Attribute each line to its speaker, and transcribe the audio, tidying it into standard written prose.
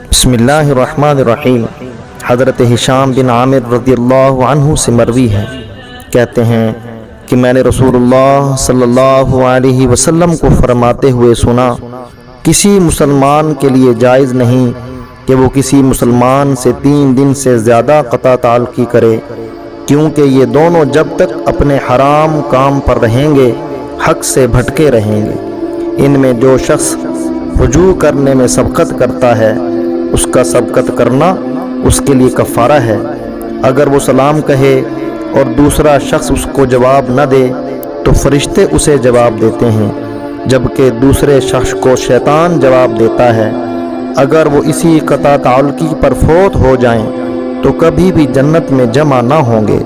Speaker 1: बिस्मिल्लाहिर्रहमानिर्रहीम। हज़रत हिशाम बिन आमिर रज़ियल्लाहु अन्हु से मरवी है, कहते हैं कि मैंने रसूलुल्लाह सल्लल्लाहु अलैहि वसल्लम को फरमाते हुए सुना, किसी मुसलमान के लिए जायज़ नहीं कि वो किसी मुसलमान से 3 दिन से ज़्यादा क़ता ताल्लुक़ी करे, क्योंकि ये दोनों जब तक अपने हराम काम पर रहेंगे हक़ से भटके रहेंगे। इनमें जो शख्स रुजू करने में सबकत करता है उसका सबकत करना उसके लिए कफ़ारा है। अगर वो सलाम कहे और दूसरा शख्स उसको जवाब न दे तो फरिश्ते उसे जवाब देते हैं, जबकि दूसरे शख्स को शैतान जवाब देता है। अगर वो इसी क़ता ताल्लुक़ी पर फोत हो जाएं तो कभी भी जन्नत में जमा ना होंगे।